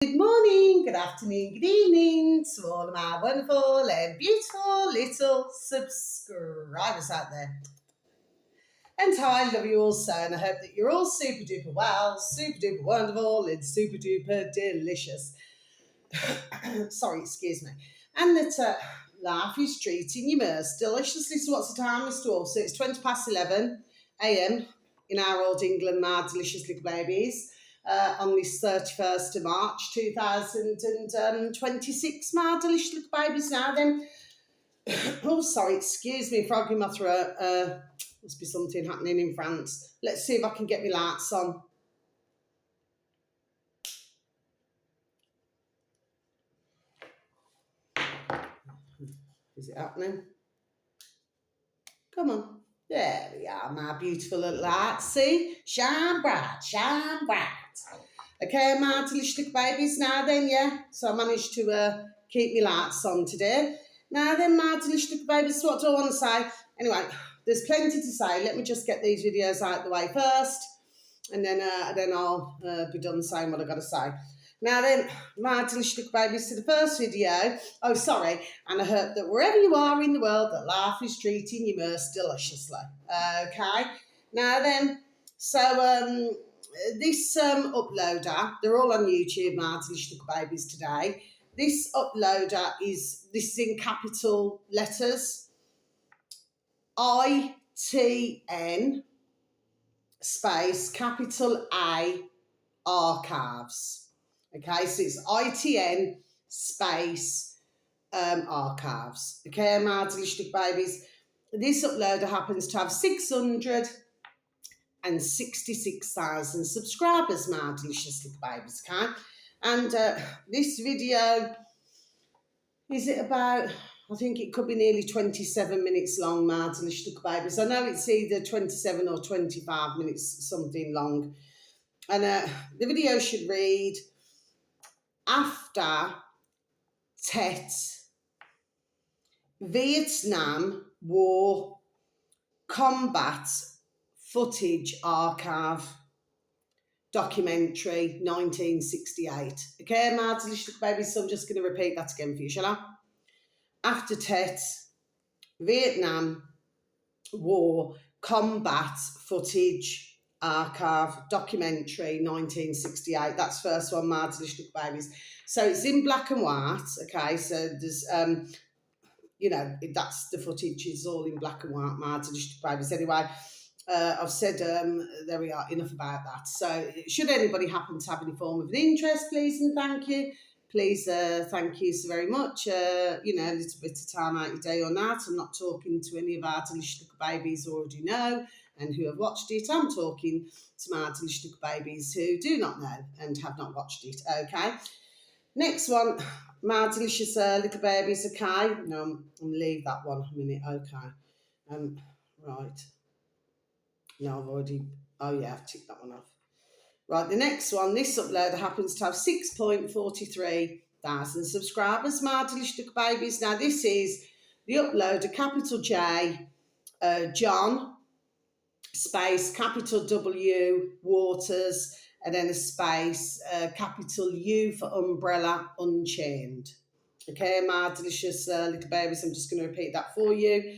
Good morning, good afternoon, good evening to all of my wonderful and beautiful little subscribers out there. And I love you all so, and I hope that you're all super duper well, super duper wonderful, and super duper delicious. Sorry, excuse me. And that life is treating you most deliciously. So, what's the time, Mr. Wolf? So, it's 20 past 11 a.m. in our old England, my delicious little babies. On this 31st of March 2026, my delicious little babies. Now then, oh, sorry, excuse me, frog in my throat. Must be something happening in France. Let's see if I can get my lights on. Is it happening? Come on. There we are, my beautiful little lights. See? Shine bright, shine bright. Okay, my delicious little babies. Now then, yeah. So I managed to keep my lights on today. Now then, my delicious little babies, what do I want to say? Anyway, there's plenty to say. Let me just get these videos out of the way first, and then I'll be done saying what I've got to say. Now then, my delicious little babies, to the first video. Oh, sorry. And I hope that wherever you are in the world, that life is treating you most deliciously. Okay? Now then, so this uploader, they're all on YouTube, my delicious little babies today. This uploader this is in capital letters. ITN space capital A archives. Okay, so it's ITN space archives. Okay, my delicious babies. This uploader happens to have 666,000 subscribers, my delicious little babies. Okay, and this video, is it about? I think it could be nearly 27 minutes long, my delicious little babies. I know it's either 27 or 25 minutes, something long. And the video should read, after Tet Vietnam War Combat Footage Archive Documentary 1968. Okay, my delicious babies, so I'm just going to repeat that again for you, shall I? After Tet Vietnam War Combat Footage Archive Documentary 1968. That's first one, my delicious babies. So it's in black and white. Okay, so there's that's the footage is all in black and white, my delicious babies. Anyway, I've said there we are, enough about that. So should anybody happen to have any form of an interest, please and thank you. Please, thank you so very much. A little bit of time out your day or not. I'm not talking to any of our delicious little babies who already know and who have watched it. I'm talking to my delicious little babies who do not know and have not watched it. Okay. Next one, my delicious little babies. Okay. No, I'm going to leave that one a minute. Okay. Right. No, I've already. Oh yeah, I've ticked that one off. Right, the next one, this uploader happens to have 6.43 thousand subscribers, my delicious little babies. Now, this is the uploader, capital J, John, space, capital W, Waters, and then a space, capital U for umbrella, Unchained. Okay, my delicious little babies, I'm just going to repeat that for you.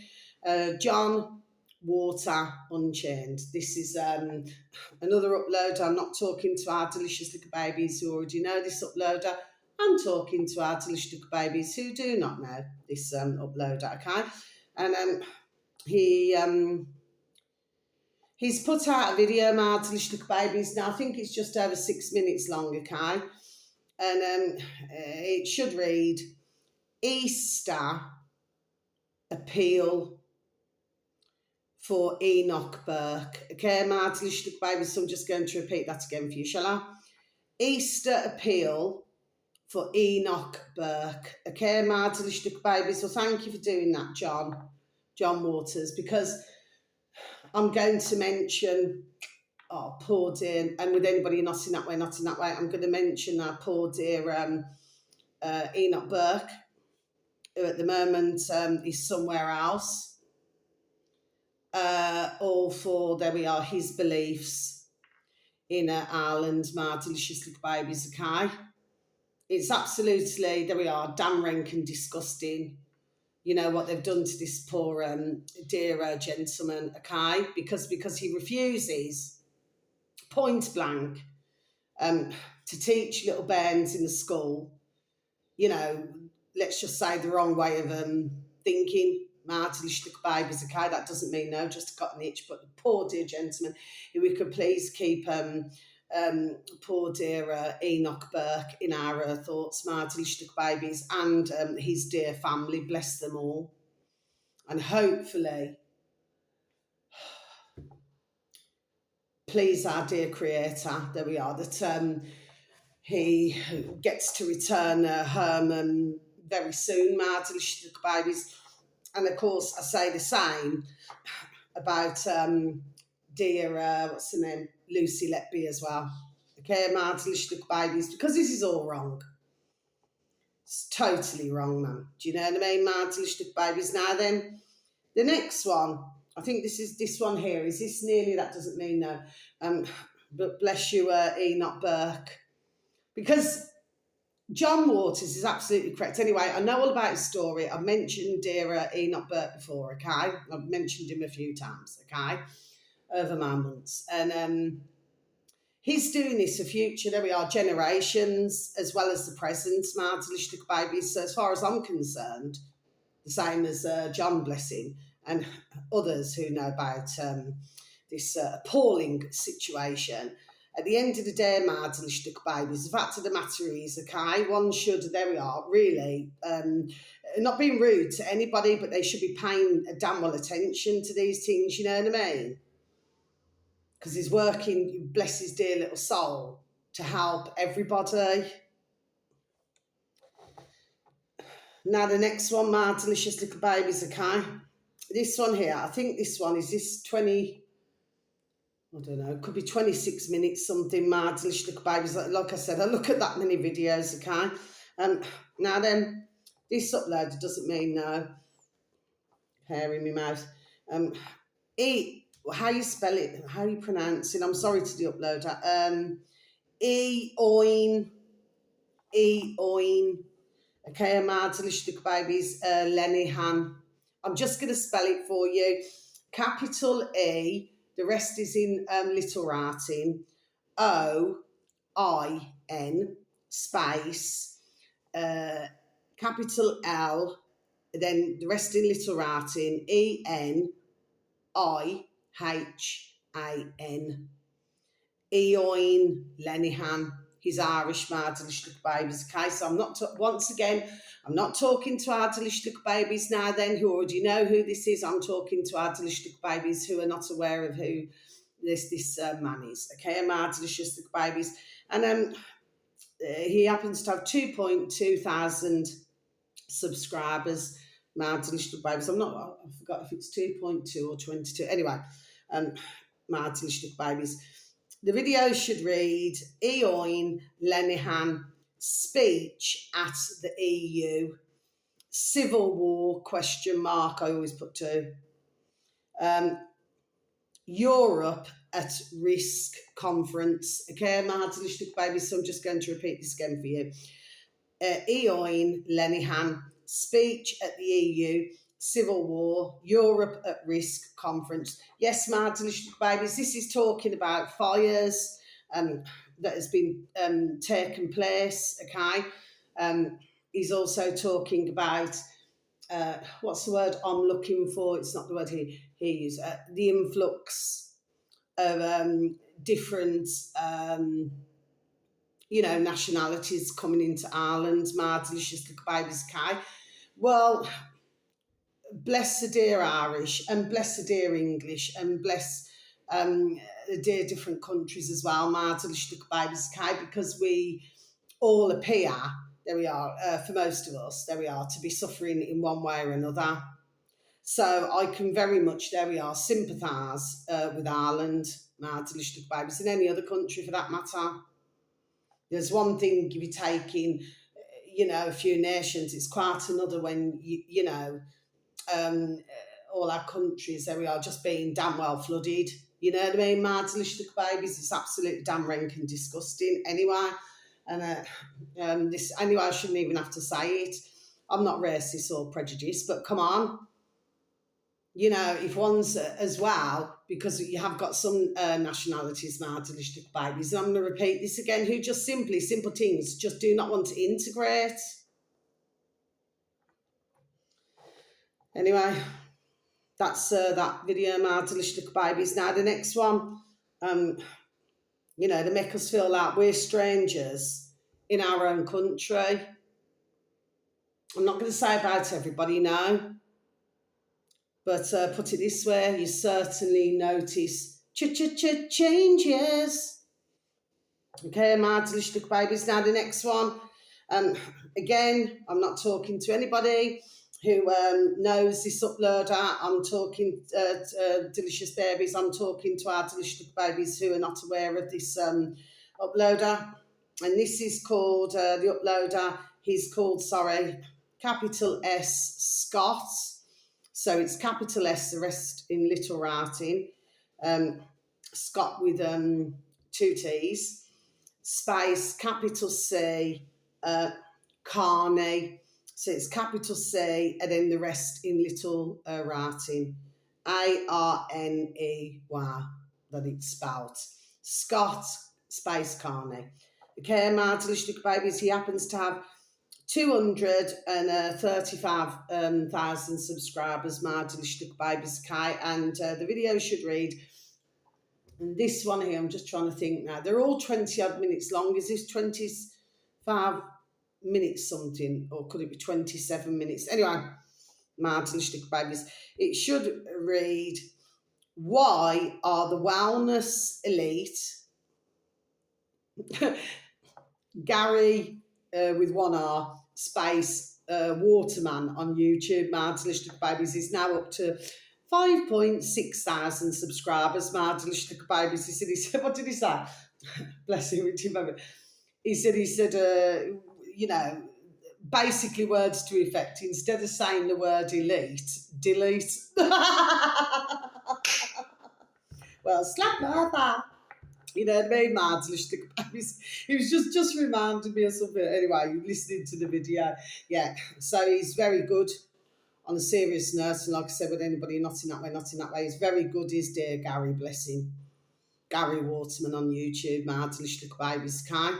John, Water, Unchained. This is another uploader. I'm not talking to our delicious little babies who already know this uploader. I'm talking to our delicious little babies who do not know this uploader, okay? And he's put out a video, my delicious little babies. Now, I think it's just over 6 minutes long, okay? And it should read, Easter Appeal for Enoch Burke. Okay, my delicious little babies, so I'm just going to repeat that again for you, shall I? Easter Appeal for Enoch Burke. Okay, my delicious little babies. So thank you for doing that, John Waters, because I'm going to mention, oh, poor dear, and with anybody not in that way, I'm going to mention our poor dear Enoch Burke, who at the moment is somewhere else. All for, there we are, his beliefs in Ireland, my delicious little babies, okay? It's absolutely, there we are, damn rank and disgusting. You know what they've done to this poor dear gentleman, okay? Because he refuses, point blank, to teach little bairns in the school, you know, let's just say the wrong way of thinking. Martelish babies, okay, that doesn't mean no, just got an itch. But the poor dear gentleman, if we could please keep poor dear Enoch Burke in our thoughts, Martelish babies, and his dear family, bless them all. And hopefully, please our dear Creator, there we are, that he gets to return home very soon, Martelish babies. And of course, I say the same about dear, what's her name, Lucy Letby as well. Okay, Martelish babies, because this is all wrong. It's totally wrong, man. Do you know what I mean? Martelish babies. Now then, the next one, I think this one here. Is this nearly? That doesn't mean no. But bless you, Enoch Burke, because John Waters is absolutely correct. Anyway, I know all about his story. I've mentioned dear Enoch Burke before, okay? I've mentioned him a few times, okay? Over my months. And he's doing this for future, there we are, generations, as well as the present, Martelish babies. So as far as I'm concerned, the same as John, bless him, and others who know about this appalling situation. At the end of the day, Martelish babies, the fact of the matter is, okay, one should, there we are, really, not being rude to anybody, but they should be paying a damn well attention to these things, you know what I mean? Because he's working, bless his dear little soul, to help everybody. Now the next one, Martelicious little babies, okay? This one here, I think this one, is this 20... I don't know, it could be 26 minutes something, Martelish little babies. Like I said, I look at that many videos, okay? Now then, this upload doesn't mean no. Hair in my mouth. How you spell it, how you pronounce it, I'm sorry to the uploader. Eoin. Okay, Martelish little babies, Lenihan. I'm just going to spell it for you. Capital E. The rest is in little writing. O-I-N space capital L, then the rest in little writing. E-N-I-H-A-N. Eoin Lenihan. He's Irish, Martelish babies. Okay, so I'm not I'm not talking to Ardelish babies now then, who already know who this is. I'm talking to Ardelish babies who are not aware of who this man is. Okay, I'm Ardelish babies. And he happens to have 2.2 thousand subscribers, Ardelish babies. I forgot if it's 2.2 or 22. Anyway, Ardelish babies. The video should read, Eoin Lenihan speech at the EU, civil war, question mark, I always put two, Europe at risk conference. Okay, Martelish babies, so I'm just going to repeat this again for you. Eoin Lenihan speech at the EU, civil war, Europe at risk conference. Yes, Martelish babies, this is talking about fires that has been taken place, okay? He's also talking about, what's the word I'm looking for? It's not the word he used. The influx of different, nationalities coming into Ireland, Martelish babies, okay? Well, bless the dear Irish and bless the dear English and bless the dear different countries as well, Martelish babies, okay? Because we all appear, there we are, for most of us, there we are, to be suffering in one way or another. So I can very much, there we are, sympathise with Ireland, Martelish babies, and any other country for that matter. There's one thing if you're taking, a few nations, it's quite another when, all our countries, there we are, just being damn well flooded. You know what I mean? Martelish babies, it's absolutely damn rank and disgusting. Anyway, And this, anyway, I shouldn't even have to say it. I'm not racist or prejudiced, but come on. You know, if one's as well, because you have got some nationalities now, delicious babies, and I'm going to repeat this again, who just simply, simple things, just do not want to integrate. Anyway, that's that video, my delicious babies. Now the next one, you know, they make us feel like we're strangers in our own country. I'm not going to say about everybody now, but put it this way, you certainly notice changes. Okay, my delicious babies. Now the next one, again, I'm not talking to anybody who knows this uploader. I'm talking delicious babies. I'm talking to our delicious babies who are not aware of this uploader. And this is called, the uploader, he's called, capital S Scott. So it's capital S, the rest in little writing. Scott with 2 T's. Space, capital C, Carney. So it's capital C and then the rest in little writing. Arney, that it's spelled. Scott, space Carney. Okay, my delicious babies, he happens to have 235,000 subscribers, my delicious babies, okay, and the video should read, and this one here, I'm just trying to think now, they're all 20 odd minutes long. Is this 25 minutes something, or could it be 27 minutes? Anyway, my delicious babies, it should read, why are the wellness elite Gary with 1 R space Waterman on YouTube, my delicious babies, is now up to 5,600 subscribers, my delicious babies. He said, what did he say? Bless him, he said, you know, basically words to effect, instead of saying the word elite, delete. Well, slap Martha. You know what I mean, mad delicious babies. He was just reminded me of something. Anyway, you're listening to the video. Yeah, so he's very good on a serious note, and like I said, with anybody not in that way, he's very good, is dear Gary, bless him. Gary Waterman on YouTube, my delicious babies, okay?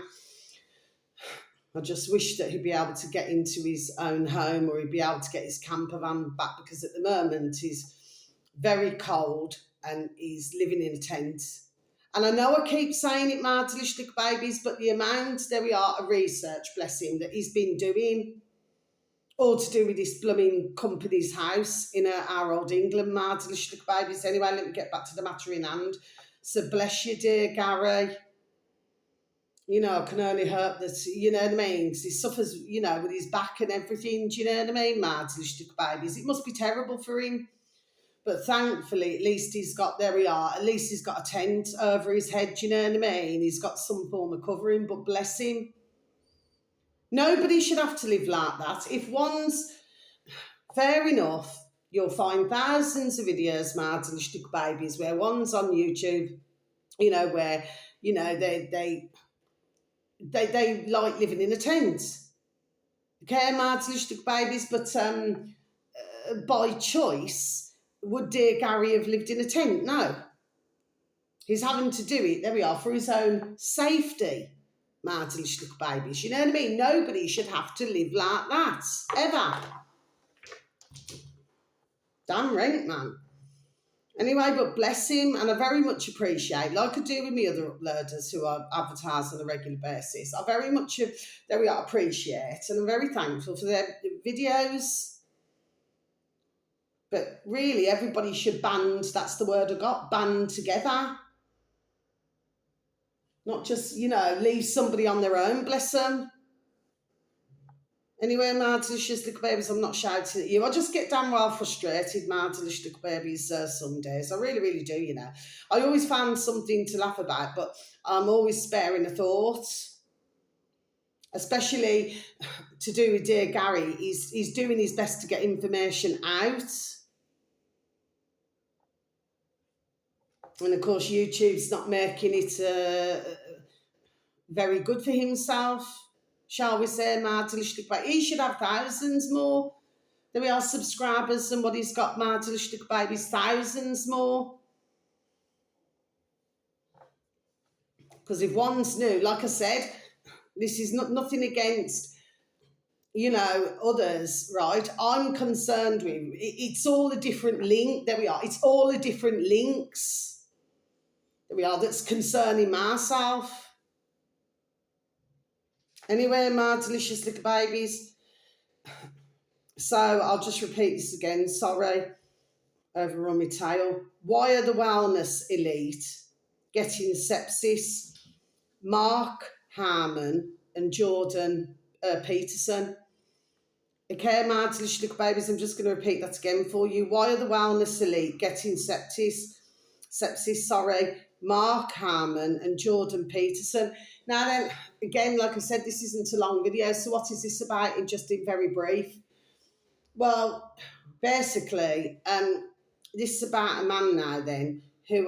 I just wish that he'd be able to get into his own home, or he'd be able to get his camper van back, because at the moment he's very cold and he's living in a tent. And I know I keep saying it, my delicious babies, but the amount, there we are, of research, bless him, that he's been doing, all to do with this blooming company's house in our old England, my delicious babies. Anyway, let me get back to the matter in hand. So bless you, dear Gary. You know, I can only hope that, you know what I mean, because he suffers, you know, with his back and everything, do you know what I mean, my delicious babies? It must be terrible for him. But thankfully, at least he's got, there we are, at least he's got a tent over his head, do you know what I mean? He's got some form of covering, but bless him. Nobody should have to live like that. If one's, fair enough, you'll find thousands of videos, my delicious babies, where one's on YouTube, you know, where, you know, they like living in a tent. Okay, my delicious babies, but by choice, would dear Gary have lived in a tent? No. He's having to do it, there we are, for his own safety, my delicious babies. You know what I mean? Nobody should have to live like that, ever. Damn right, man. Anyway, but bless him, and I very much appreciate, like I do with my other uploaders who I advertise on a regular basis, I very much, there we are, appreciate, and I'm very thankful for their videos. But really, everybody should band, that's the word I got, band together. Not just, you know, leave somebody on their own, bless them. Anyway, my delicious little babies, I'm not shouting at you. I just get damn well frustrated, my delicious little babies, some days. I really, really do, you know. I always find something to laugh about, but I'm always sparing a thought. Especially to do with dear Gary. He's doing his best to get information out. And of course, YouTube's not making it very good for himself, shall we say, Mardelish Baby. He should have thousands more. There we are, subscribers, than what he's got, Mardelish Baby's thousands more. Because if one's new, like I said, this is nothing against, others, right? I'm concerned with, it's all a different link. There we are. It's all a different links. There we are. That's concerning myself. Anyway, my delicious little babies. So I'll just repeat this again. Sorry, overrun my tail. Why are the wellness elite getting sepsis? Mark Harmon and Jordan Peterson. Okay, my delicious little babies, I'm just going to repeat that again for you. Why are the wellness elite getting sepsis? Mark Harmon and Jordan Peterson. Now then, again, like I said, this isn't a long video, so what is this about in very brief? Well, basically, this is about a man now then who,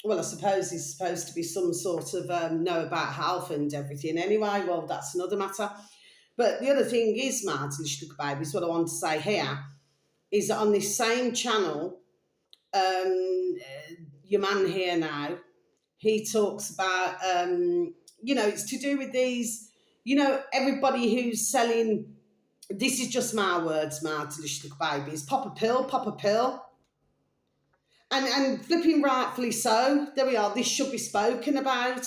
well, I suppose he's supposed to be some sort of know about health and everything anyway. Well, that's another matter. But the other thing is, Martin Babies, what I want to say here is that on this same channel, your man here now, he talks about, it's to do with these, everybody who's selling, this is just my words, Martin Babies, pop a pill. And flipping rightfully so, there we are, this should be spoken about.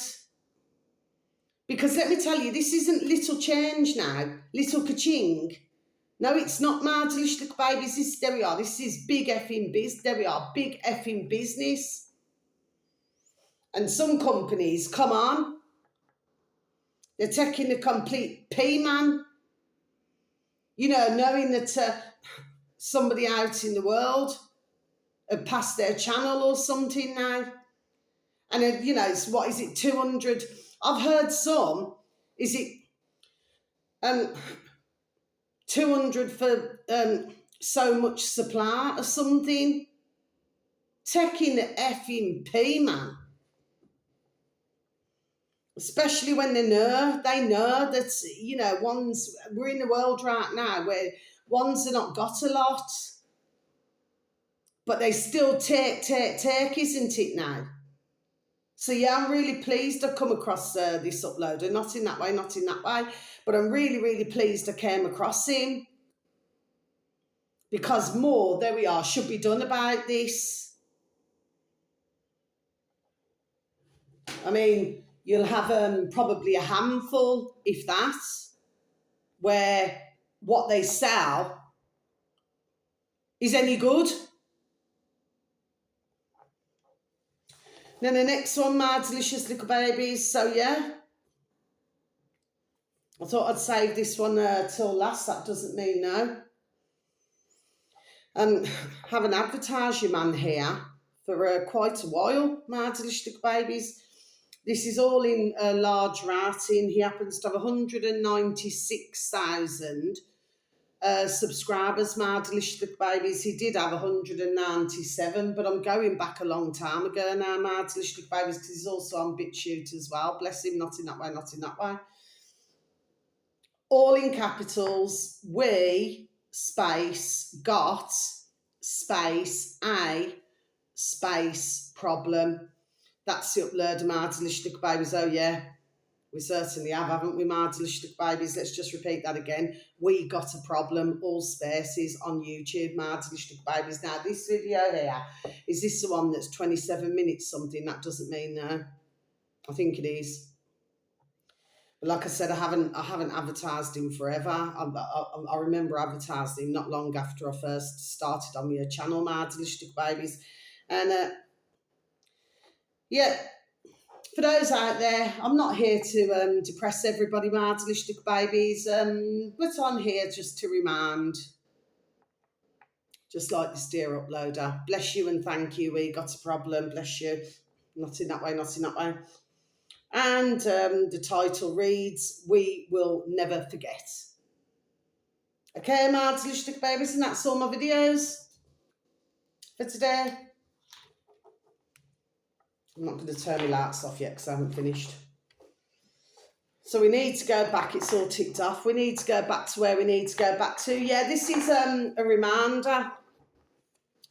Because let me tell you, this isn't little change now, little ka-ching. No, it's not, my delicious babies. There we are. This is big effing biz. There we are, big effing business. And some companies, come on, they're taking the complete pee, man. Knowing that somebody out in the world have passed their channel or something now. And, it's, what is it, 200? I've heard some, is it 200 for so much supply or something? Taking the effing pee, man. Especially when they know that, we're in the world right now where ones have not got a lot, but they still take, isn't it now? So yeah, I'm really pleased I've come across this uploader, not in that way, but I'm really, really pleased I came across him, because more, there we are, should be done about this. I mean, you'll have probably a handful, if that, where what they sell is any good. Then the next one, my delicious little babies. So yeah, I thought I'd save this one till last. That doesn't mean no. Haven't advertised your man here for quite a while, my delicious little babies. This is all in large writing. He happens to have 196,000 subscribers, my delicious little babies. He did have 197, but I'm going back a long time ago now, my delicious little babies, because he's also on BitChute as well. Bless him, not in that way. All in capitals, we, space, got, space, a, space, problem. That's the upload of my delicious little babies. Oh yeah, we certainly have, haven't we, my delicious little babies? Let's just repeat that again. We got a problem, all spaces, on YouTube, my delicious little babies. Now, this video here, is this the one that's 27 minutes something? That doesn't mean no. I think it is. But like I said, I haven't advertised him forever. I remember advertising him not long after I first started on my channel, my delicious little babies. And yeah, for those out there, I'm not here to depress everybody, my delicious little babies, but I'm here just to remind, just like this dear uploader, bless you and thank you, we got a problem, bless you, not in that way. And the title reads, We Will Never Forget. Okay, my delicious little babies, and that's all my videos for today. I'm not going to turn my lights off yet because I haven't finished. So we need to go back. It's all ticked off. We need to go back to where we need to go back to. Yeah, this is a reminder.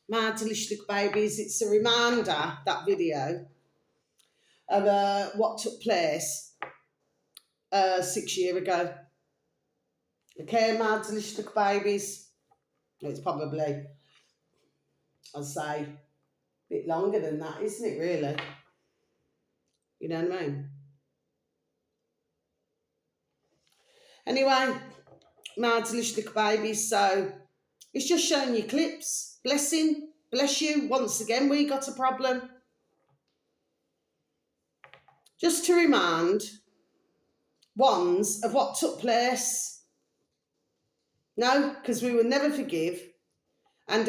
My delicious little babies. It's a reminder, that video, of what took place 6 years ago. Okay, my delicious little babies. It's probably, I'd say, a bit longer than that, isn't it, really? You know what I mean? Anyway, my delicious little babies, so it's just showing you clips. Bless you. Once again, we got a problem. Just to remind ones of what took place. No, because we will never forgive, and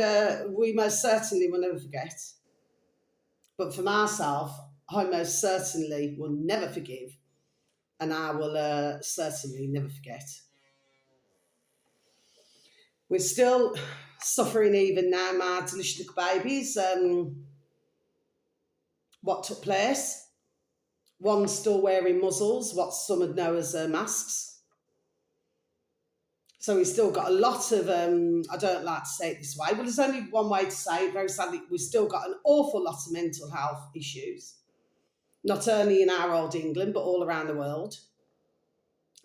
we most certainly will never forget. But for myself, I most certainly will never forgive, and I will certainly never forget. We're still suffering even now, my delicious little babies. What took place? One's still wearing muzzles, what some would know as masks. So we've still got a lot of, I don't like to say it this way, but there's only one way to say it. Very sadly, we've still got an awful lot of mental health issues, not only in our old England, but all around the world.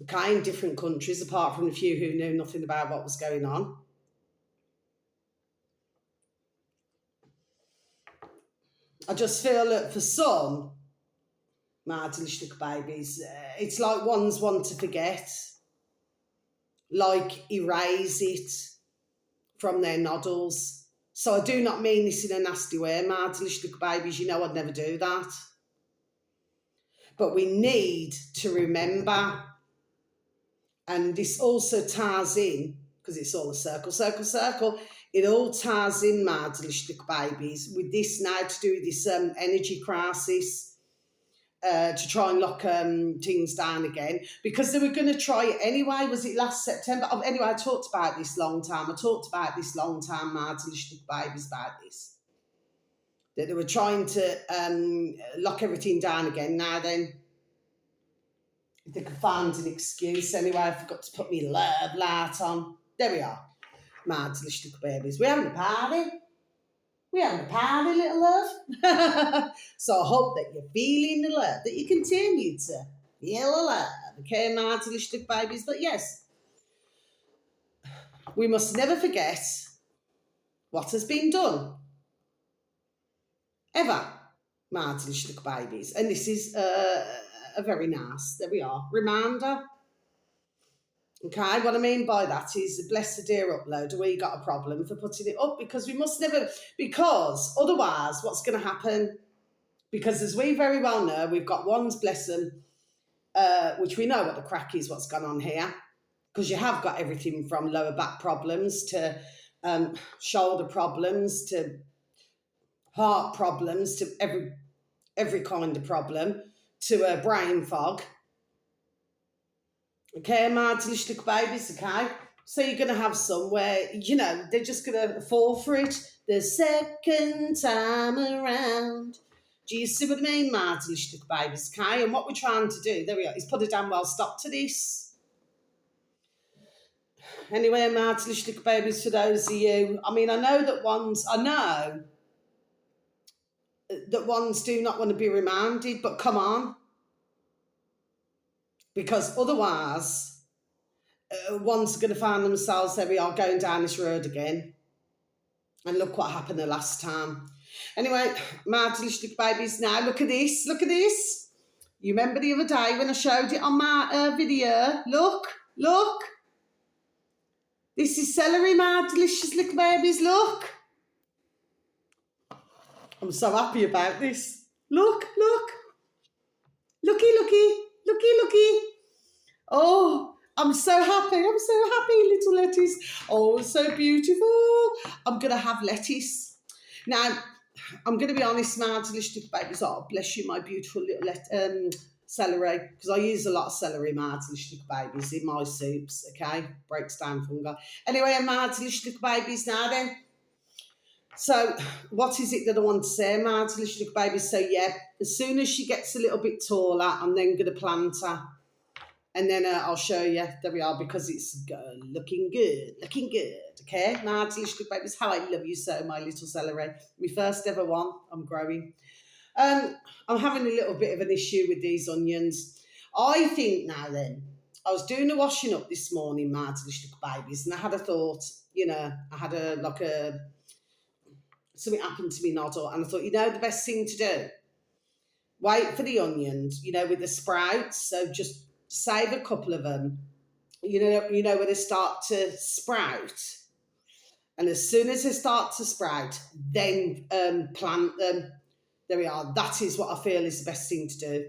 Okay, in different countries, apart from a few who knew nothing about what was going on. I just feel that for some, my delicious little babies, it's like ones want to forget, like erase it from their noddles. So I do not mean this in a nasty way, my delicious little babies. You know I'd never do that. But we need to remember, and this also ties in, because it's all a circle, circle, circle. It all ties in, my delicious little babies, with this now to do with this energy crisis. To try and lock things down again, because they were going to try it anyway. Was it last September? Oh, anyway, I talked about this long time, my delicious little babies, about this. That they were trying to lock everything down again. Now then, if they could find an excuse. Anyway, I forgot to put my love light on. There we are, my delicious little babies. We're having a party. We're having a party, little love. So I hope that you're feeling the love, that you continue to feel the love. Okay, my delicious little babies. But yes, we must never forget what has been done. Ever, my delicious little babies. And this is a very nice, there we are, reminder. Okay, what I mean by that is, bless the dear uploader, we got a problem for putting it up, because we must never, because otherwise what's going to happen, because as we very well know, we've got ones, bless them, which we know what the crack is, what's gone on here, because you have got everything from lower back problems to shoulder problems to heart problems to every kind of problem, to brain fog. Okay, my delicious little babies, okay? So you're going to have some where, you know, they're just going to fall for it the second time around. Do you see what I mean, my delicious little babies, okay? And what we're trying to do, there we are, is put a damn well stop to this. Anyway, my delicious little babies, for those of you, I mean, I know that ones do not want to be reminded, but come on. Because otherwise, one's going to find themselves, there we are, going down this road again. And look what happened the last time. Anyway, my delicious little babies, now look at this, look at this. You remember the other day when I showed it on my video? Look. This is celery, my delicious little babies, look. I'm so happy about this. Look. Looky. Oh, I'm so happy, little lettuce. Oh, so beautiful. I'm going to have lettuce. Now, I'm going to be honest, my delicious little babies. Oh, bless you, my beautiful little celery, because I use a lot of celery, my delicious little babies, in my soups, okay? Breaks down fungi. Anyway, my delicious little babies now then. So, what is it that I want to say, my delicious little baby? So, yeah, as soon as she gets a little bit taller, I'm then going to plant her. And then I'll show you. There we are, because it's looking good, looking good. Okay, my delicious babies, how I love you so, my little celery. My first ever one. I'm growing. I'm having a little bit of an issue with these onions. I think now then, I was doing the washing up this morning, my delicious babies, and I had a thought. I had something happened to me noddle, and I thought, the best thing to do, wait for the onions, with the sprouts. So just save a couple of them. When they start to sprout, and as soon as they start to sprout, then plant them. There we are. That is what I feel is the best thing to do,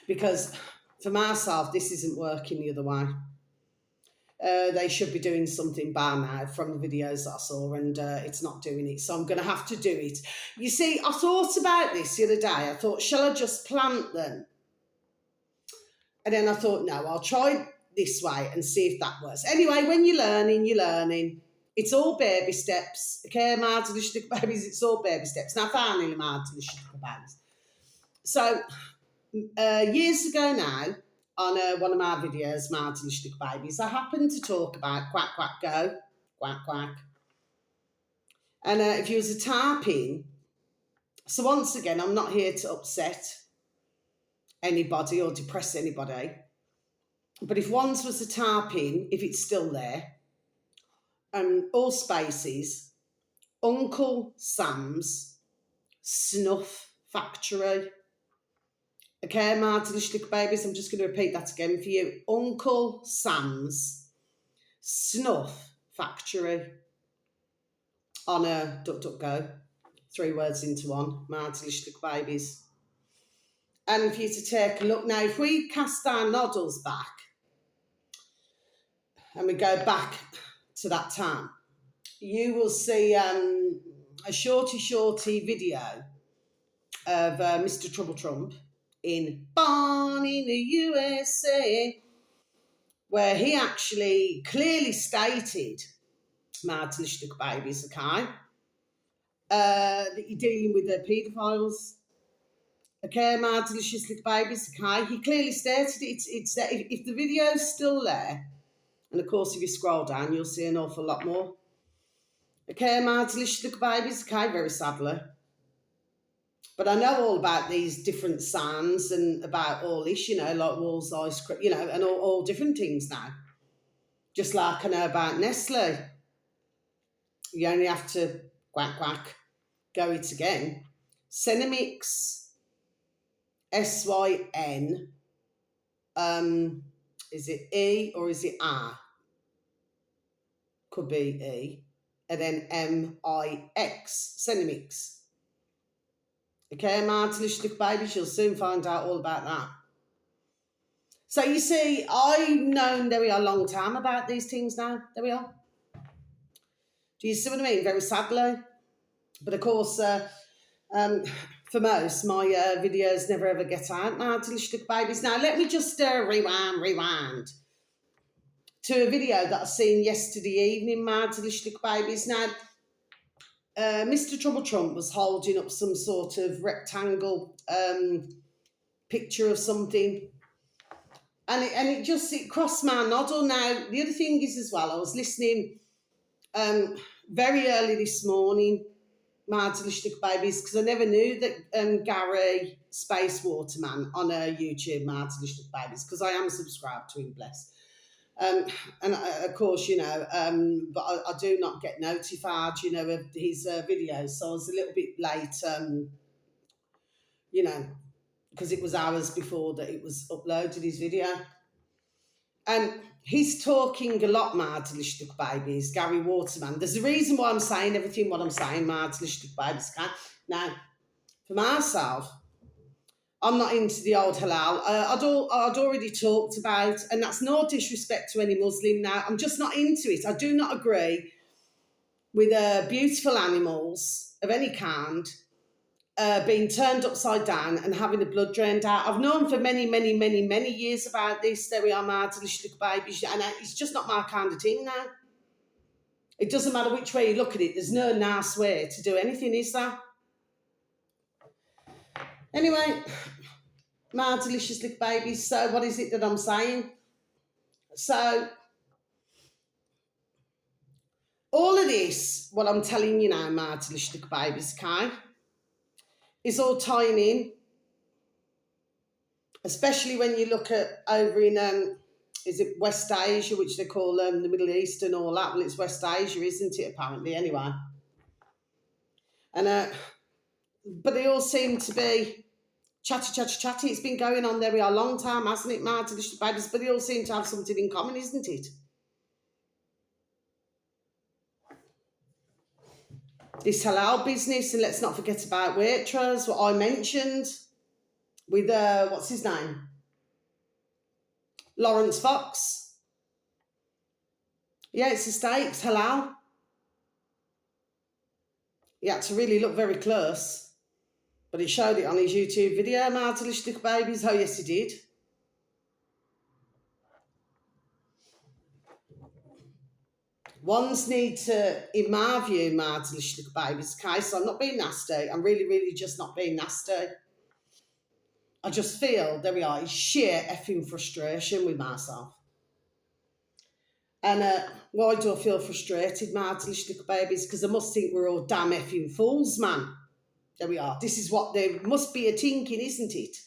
because for myself, this isn't working the other way. They should be doing something by now from the videos I saw, and it's not doing it. So I'm going to have to do it. You see, I thought about this the other day. I thought, shall I just plant them? And then I thought, no, I'll try this way and see if that works. Anyway, when you're learning, you're learning. It's all baby steps. Okay, my delicious babies, it's all baby steps. Now, finally, my delicious babies. So, years ago now, on one of my videos, my delicious babies, I happened to talk about quack, quack, go, quack, quack. And if you was a typing, so once again, I'm not here to upset anybody or depress anybody. But if one's was a typing, if it's still there, all spaces, Uncle Sam's Snuff Factory. Okay, my delicious babies, I'm just going to repeat that again for you. Uncle Sam's Snuff Factory on DuckDuckGo. 3 words into one, my delicious babies. And for you to take a look now, if we cast our noddles back and we go back to that time, you will see a shorty video of Mr. Trouble Trump in Born in the USA, where he actually clearly stated, my delicious babies, okay, that you're dealing with the paedophiles. Okay, my delicious little babies, okay, he clearly stated it's if the video's still there, and of course if you scroll down, you'll see an awful lot more. Okay, my delicious little babies, okay, very sadly. But I know all about these different signs and about all this, like Walls Ice Cream, and all different things now. Just like I know about Nestle. You only have to quack, quack, go it again. Cenemix, SYN, is it E or is it R? Could be E. And then MIX, Cenemix. Okay, my delicious babies, you'll soon find out all about that. So you see, I've known, there we are, a long time about these things now. There we are. Do you see what I mean? Very sadly. But of course, for most, my videos never ever get out, my delicious babies. Now, let me just rewind to a video that I seen yesterday evening, my delicious babies. Now, Mr. Trouble Trump was holding up some sort of rectangle picture of something, and it crossed my noddle. Now, the other thing is as well, I was listening very early this morning, my delicious babies, because I never knew that Gary Space Waterman on YouTube, my delicious babies, because I am subscribed to him, bless. And of course, but I do not get notified, of his videos. So I was a little bit late, because it was hours before that it was uploaded, his video. And he's talking a lot, my delicious babies, Gary Waterman. There's a reason why I'm saying everything what I'm saying, my delicious babies. Now, for myself, I'm not into the old halal. I'd already talked about, and that's no disrespect to any Muslim now, I'm just not into it. I do not agree with beautiful animals of any kind being turned upside down and having the blood drained out. I've known for many, many, many, many years about this. There we are, my delicious babies, and it's just not my kind of thing now. It doesn't matter which way you look at it. There's no nice way to do anything, is there? Anyway, my delicious little babies. So what is it that I'm saying? So all of this, what I'm telling you now, my delicious little babies, okay, is all tying in, especially when you look at over in, is it West Asia, which they call the Middle East and all that? Well, it's West Asia, isn't it, apparently, anyway. And but they all seem to be chatty. It's been going on there a long time, hasn't it, my delicious babies? But they all seem to have something in common, isn't it? This halal business, and let's not forget about Waitrose, what I mentioned with, what's his name? Lawrence Fox. Yeah, it's a steak, it's halal. He had to really look very close. But he showed it on his YouTube video, my delicious little babies. Oh, yes, he did. Ones need to, in my view, my delicious little babies, okay? So I'm not being nasty. I'm really just not being nasty. I just feel, there we are, it's sheer effing frustration with myself. And why do I feel frustrated, my delicious little babies? Because I must think we're all damn effing fools, man. There we are. This is what there must be a thinking, isn't it?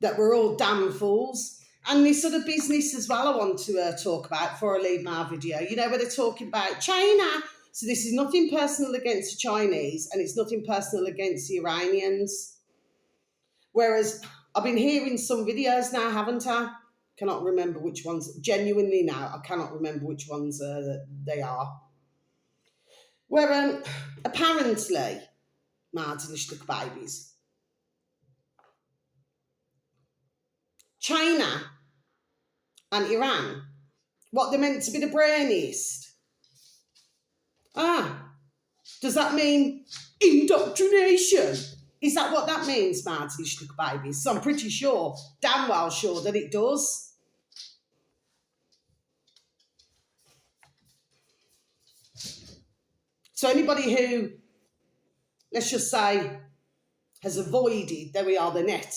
That we're all damn fools. And this other business as well I want to talk about before I leave my video. You know, where they're talking about China. So this is nothing personal against the Chinese, and it's nothing personal against the Iranians. Whereas I've been hearing some videos now, haven't I? Cannot remember which ones. Genuinely now, I cannot remember which ones they are. Where apparently, my delicious little babies, China and Iran, what they're meant to be the brainiest. Does that mean indoctrination? Is that what that means, my delicious little babies? So I'm pretty sure, damn well sure that it does. So anybody who, let's just say, has avoided, there we are, the net,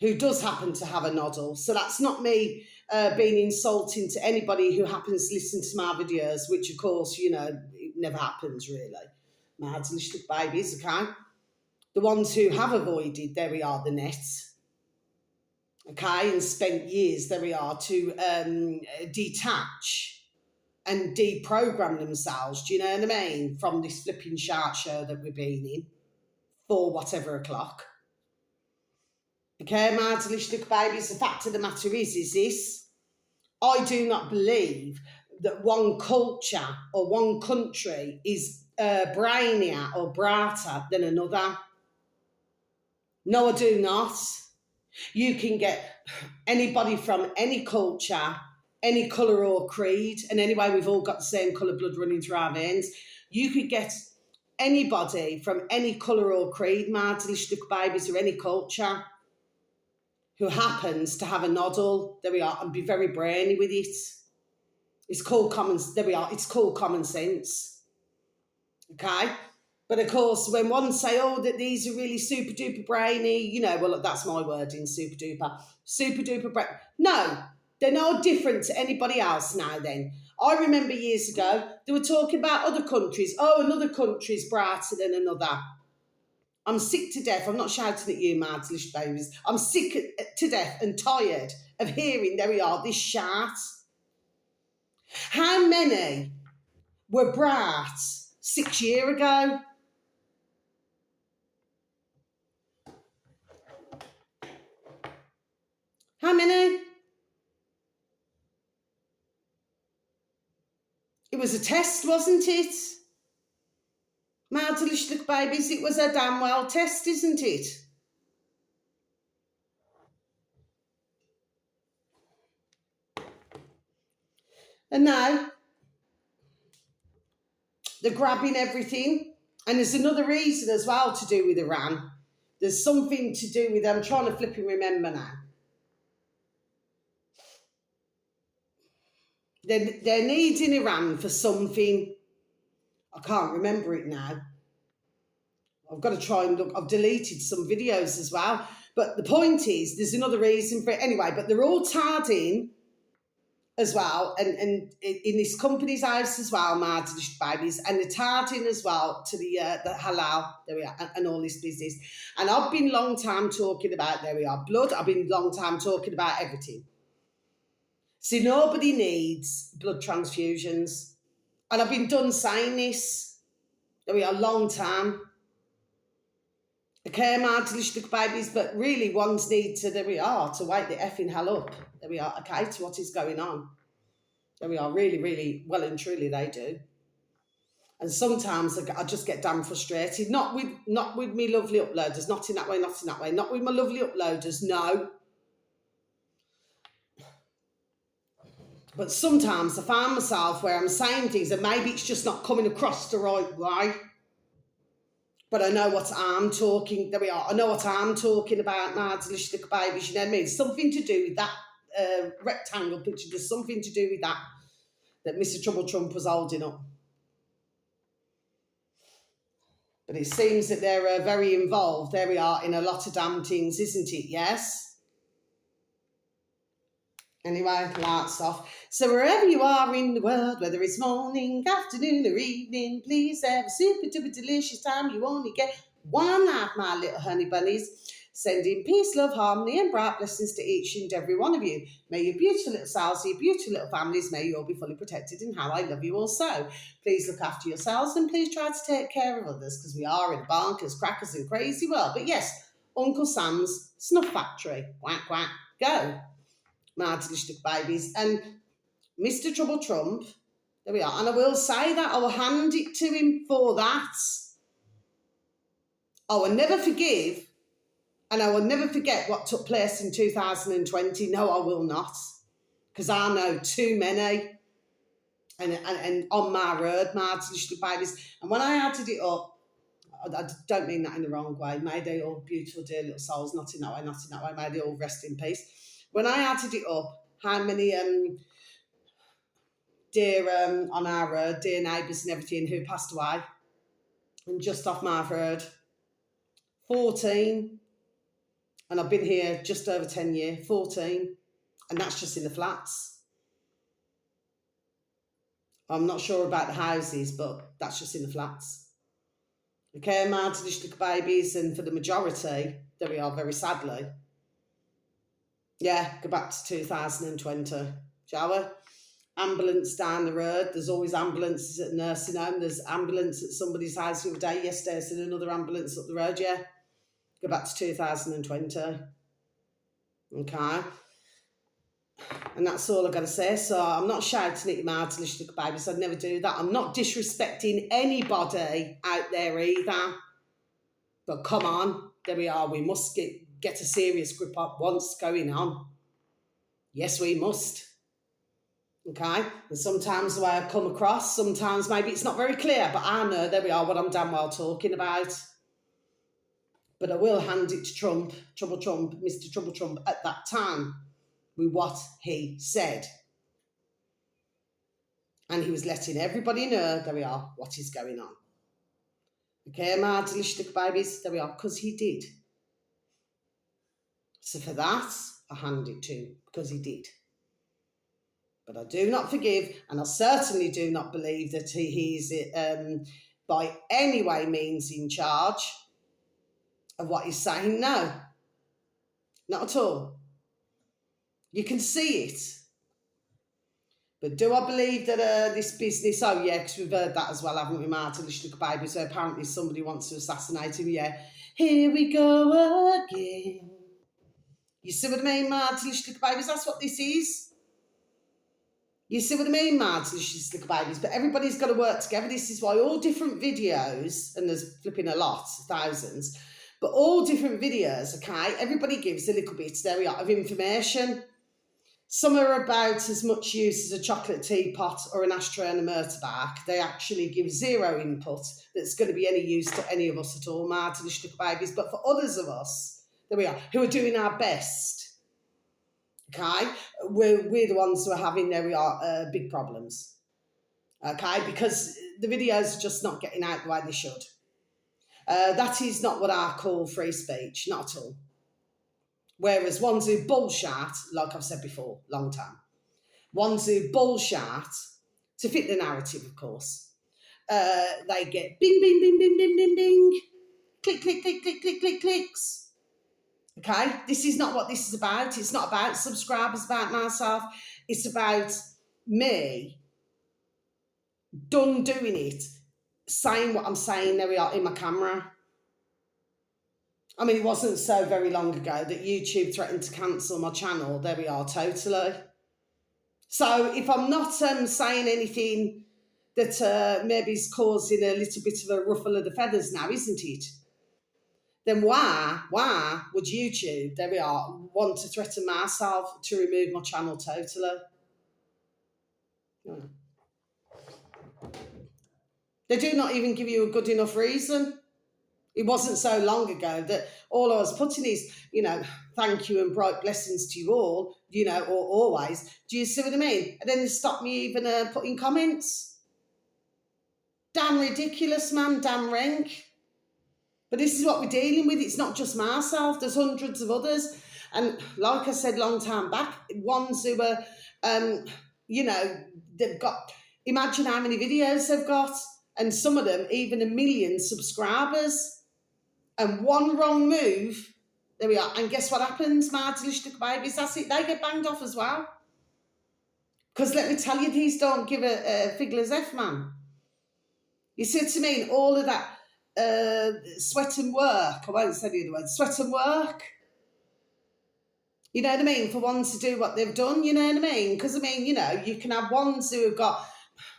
who does happen to have a noddle. So that's not me being insulting to anybody who happens to listen to my videos, which of course, you know, it never happens really. My delicious little babies, okay? The ones who have avoided, there we are, the net, okay, and spent years, there we are, to detach and deprogram themselves, do you know what I mean, from this flipping shark show that we've been in for whatever o'clock. Okay, my delicious little babies, the fact of the matter is this: I do not believe that one culture or one country is brainier or brighter than another. No, I do not. You can get anybody from any culture, any colour or creed, and anyway, we've all got the same colour blood running through our veins. You could get anybody from any colour or creed, my delicious little babies, or any culture, who happens to have a noddle, there we are, and be very brainy with it. It's called there we are, it's called common sense. Okay? But of course, when one say, oh, that these are really super duper brainy, you know, well, that's my wording, super duper brainy. No, they're no different to anybody else now then. I remember years ago, they were talking about other countries. Oh, another country's brighter than another. I'm sick to death. I'm not shouting at you, my delicious babies. I'm sick to death and tired of hearing, there we are, this shout. How many were bright 6 years ago? How many? It was a test, wasn't it? My delicious little babies, it was a damn well test, isn't it? And now, they're grabbing everything. And there's another reason as well to do with Iran. There's something to do with, I'm trying to flipping remember now. They're needing Iran for something. I can't remember it now. I've got to try and look. I've deleted some videos as well. But the point is, there's another reason for it anyway. But they're all tied in as well, and in this company's house as well, my delicious babies, and they're tied in as well to the halal, there we are, and all this business. And I've been long time talking about, there we are, blood. I've been long time talking about everything. See, nobody needs blood transfusions. And I've been done saying this, there we are, long time. Okay, my delicious babies, but really ones need to, there we are, to wake the effing hell up. There we are, okay, to what is going on. There we are, really, really, well and truly they do. And sometimes I just get damn frustrated. Not with me lovely uploaders, not in that way, not in that way. Not with my lovely uploaders, no. But sometimes I find myself where I'm saying things and maybe it's just not coming across the right way. But I know what I'm talking, there we are, I know what I'm talking about, my delicious little babies, you know what I mean? Something to do with that rectangle picture, there's something to do with that Mr. Trouble Trump was holding up. But it seems that they're very involved, there we are, in a lot of damn things, isn't it? Yes? Anyway, lights off. So wherever you are in the world, whether it's morning, afternoon or evening, please have a super duper delicious time. You only get one life, my little honey bunnies. Sending peace, love, harmony and bright blessings to each and every one of you. May your beautiful little selves, your beautiful little families, may you all be fully protected in how I love you all so. Please look after yourselves and please try to take care of others because we are in a bonkers, crackers and crazy world. But yes, Uncle Sam's Snuff Factory. Quack, quack, go. My delicious babies. And Mr. Trouble Trump, there we are. And I will say that, I will hand it to him for that. I will never forgive and I will never forget what took place in 2020. No, I will not. Because I know too many. And on my road, my delicious babies. And when I added it up, I don't mean that in the wrong way. May they all beautiful, dear little souls, not in that way, not in that way. May they all rest in peace. When I added it up, how many dear on our road, dear neighbours and everything who passed away, and just off my road, 14, and I've been here just over 10 years, 14, and that's just in the flats. I'm not sure about the houses, but that's just in the flats. Okay, my delicious little babies, and for the majority, there we are, very sadly. Yeah, go back to 2020, shall we? Ambulance down the road. There's always ambulances at nursing home. There's ambulance at somebody's house the other day. Yesterday, I seen another ambulance up the road, yeah. Go back to 2020. Okay. And that's all I've got to say. So I'm not shouting at you, my delicious little babies. I'd never do that. I'm not disrespecting anybody out there either. But come on, there we are. We must get a serious grip on what's going on. Yes, we must. Okay? And sometimes the way I come across, sometimes maybe it's not very clear, but I know, there we are, what I'm damn well talking about. But I will hand it to Trump, Trouble Trump, Mr. Trouble Trump, at that time, with what he said. And he was letting everybody know, there we are, what is going on. Okay, my delicious little babies, there we are, because he did. So for that, I hand it to him, because he did. But I do not forgive, and I certainly do not believe that he's by any way means in charge of what he's saying. No, not at all. You can see it. But do I believe that this business, oh yeah, because we've heard that as well, haven't we, Martin, the little baby, so apparently somebody wants to assassinate him, yeah. Here we go again. You see what I mean, Martin, little babies, that's what this is. You see what I mean, Martin, little babies, but everybody's got to work together. This is why all different videos, and there's flipping a lot, thousands, but all different videos, okay, everybody gives a little bit, there we are, of information. Some are about as much use as a chocolate teapot or an ashtray and a motorbike. They actually give zero input that's going to be any use to any of us at all, Martin, little babies. But for others of us, there we are, who are doing our best, okay, we're the ones who are having, there we are, big problems, okay, because the videos are just not getting out the way they should. That is not what I call free speech, not at all. Whereas ones who bullshit, like I've said before, long time, ones who bullshit, to fit the narrative, of course, they get bing, bing, bing, bing, bing, bing, bing, click, click, click, click, click, click, clicks. Okay, this is not what this is about. It's not about subscribers, about myself. It's about me done doing it, saying what I'm saying, there we are, in my camera. I mean, it wasn't so very long ago that YouTube threatened to cancel my channel. There we are, totally. So if I'm not saying anything that maybe is causing a little bit of a ruffle of the feathers now, isn't it? Then why would YouTube, there we are, want to threaten myself to remove my channel totally? They do not even give you a good enough reason. It wasn't so long ago that all I was putting is, thank you and bright blessings to you all, or always. Do you see what I mean? And then they stopped me even putting comments. Damn ridiculous, man, damn rank. But this is what we're dealing with. It's not just myself. There's hundreds of others. And like I said long time back, ones who are, they've got, imagine how many videos they've got. And some of them, even 1 million subscribers. And one wrong move, there we are. And guess what happens, Martha babies? That's it. They get banged off as well. Because let me tell you, these don't give a fiddler's F, man. You see what I mean? All of that sweat and work. I won't say the other word. Sweat and work. You know what I mean? For ones to do what they've done, you know what I mean? Because, you can have ones who have got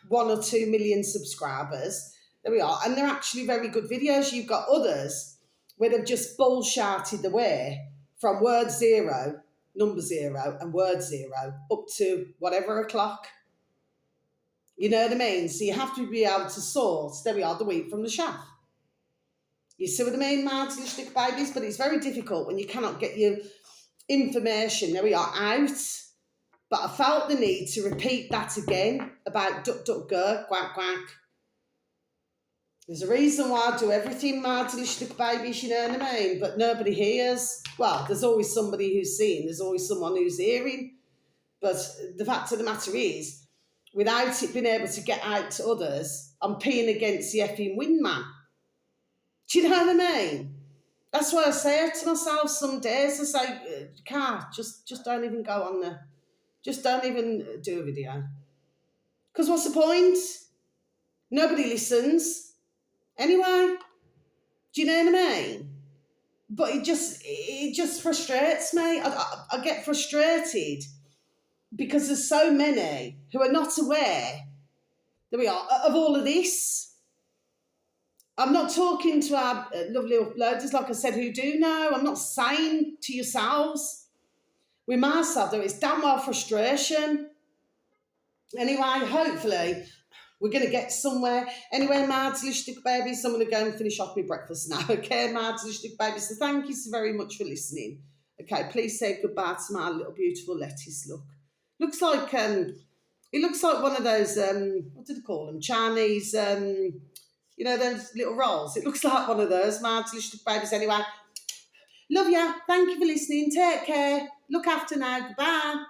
1 or 2 million subscribers. There we are. And they're actually very good videos. You've got others where they've just bullshitted the way from word 0, number 0, and word 0 up to whatever o'clock. You know what I mean? So you have to be able to sort, there we are, the wheat from the chaff. You see what I mean, Martin babies? But it's very difficult when you cannot get your information, there we are, out. But I felt the need to repeat that again about duck, duck, gurk, quack, quack. There's a reason why I do everything, Martin babies, you know what I mean? But nobody hears. Well, there's always somebody who's seeing. There's always someone who's hearing. But the fact of the matter is, without it being able to get out to others, I'm peeing against the effing wind, man. Do you know what I mean? That's why I say it to myself some days. I say, Car, just don't even go on there. Just don't even do a video. Because what's the point? Nobody listens. Anyway, do you know what I mean? But it just frustrates me. I get frustrated because there's so many who are not aware, there we are, of all of this. I'm not talking to our lovely uploaders, like I said, who do know. I'm not saying to yourselves. With myself, though, it's damn well frustration. Anyway, hopefully, we're going to get somewhere. Anyway, Martha babies, I'm going to go and finish off my breakfast now. Okay, Martha babies. So thank you so very much for listening. Okay, please say goodbye to my little beautiful lettuce. Look, looks like it looks like one of those what do they call them? Chinese those little rolls. It looks like one of those, Martha babies. Anyway, love ya. Thank you for listening. Take care. Look after now. Goodbye.